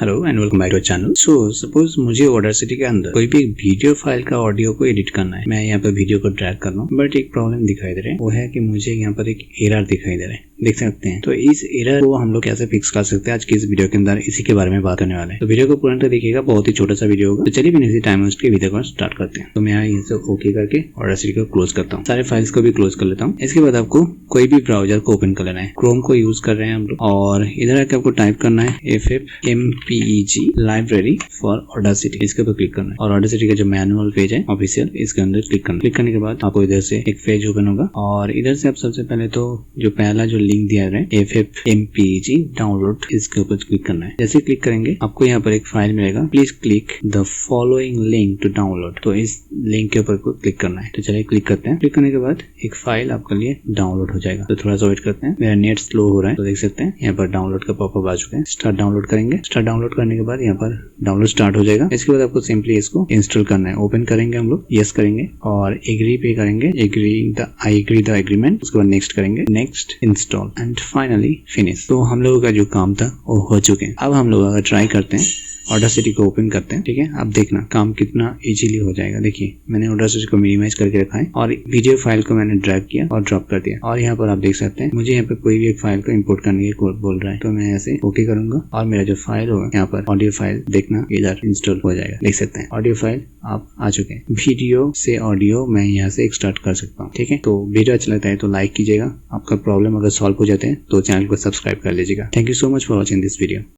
Hello and welcome back to channel. So suppose मुझे Audacity के अंदर कोई भी एक वीडियो फाइल का ऑडियो को एडिट करना है। मैं यहाँ पर वीडियो को ड्रैग कर रहा हूँ, बट एक प्रॉब्लम दिखाई दे रहा है, वो है कि मुझे यहाँ पर एक एरर दिखाई दे रहा है, देख सकते हैं। तो इस एरर को हम लोग कैसे फिक्स कर सकते हैं, आज की इस वीडियो के अंदर इसी के बारे में बात करने वाले हैं। तो वीडियो को पूर्ण देखिएगा, बहुत ही छोटा सा वीडियो होगा। तो चलिए बिना किसी टाइम वेस्ट के वीडियो को स्टार्ट करते हैं। तो मैं यहाँ से ओके करके ऑडासिटी को क्लोज करता हूँ, सारे फाइल्स को भी क्लोज कर लेता हूँ। इसके बाद आपको कोई भी ब्राउजर को ओपन कर लेना है। क्रोम को यूज कर रहे हैं हम लोग, और इधर आके आपको टाइप करना है FFmpeg लाइब्रेरी फॉर ऑडासिटी। इसके ऊपर क्लिक करना है और ऑडासिटी का जो मैनुअल पेज है ऑफिशियल, इसके अंदर क्लिक करना। क्लिक करने के बाद आपको इधर से एक पेज ओपन होगा, और इधर से आप सबसे पहले तो जो पहला जो लिंक दिया है FFmpeg डाउनलोड, इसके ऊपर क्लिक करना है। जैसे क्लिक करेंगे आपको यहाँ पर एक फाइल मिलेगा, please click the following link to download. तो इस लिंक के ऊपर को क्लिक करना है। तो चलिए क्लिक करते हैं। क्लिक करने के बाद एक फाइल आपके लिए डाउनलोड हो जाएगा। तो थोड़ा सा वेट करते हैं, मेरा नेट स्लो हो रहा है। तो देख सकते हैं यहाँ पर डाउनलोड का पॉपअप आ चुका है। स्टार्ट डाउनलोड करेंगे। स्टार्ट डाउनलोड करने के बाद यहाँ पर डाउनलोड स्टार्ट हो जाएगा। इसके बाद आपको सिंपली इसको इंस्टॉल करना है। ओपन करेंगे हम लोग, यस करेंगे और एग्री पे करेंगे, आई एग्री द एग्रीमेंट। उसके बाद नेक्स्ट करेंगे, next install and finally finish. तो हम लोगों का जो काम था वो हो चुके हैं। अब हम लोग अगर ट्राई करते हैं, ऑडासिटी को ओपन करते हैं, ठीक है। अब देखना काम कितना इजीली हो जाएगा। देखिए मैंने ऑडासिटी को मिनिमाइज करके रखा है और वीडियो फाइल को मैंने ड्रैग किया और ड्रॉप कर दिया। और यहाँ पर आप देख सकते हैं मुझे यहाँ पे कोई भी एक फाइल को इंपोर्ट करने की बोल रहा है। तो मैं ऐसे ओके करूंगा और मेरा जो फाइल होगा यहाँ पर ऑडियो फाइल देखना इधर इंस्टॉल हो जाएगा। देख सकते हैं ऑडियो फाइल आप आ चुके हैं। वीडियो से ऑडियो मैं यहाँ से एक्सट्रैक्ट कर सकता हूँ, ठीक है। तो वीडियो अच्छा लगता है तो लाइक कीजिएगा। आपका प्रॉब्लम अगर सॉल्व हो जाते हैं तो चैनल को सब्सक्राइब कर लीजिएगा। Thank you so much for watching this video.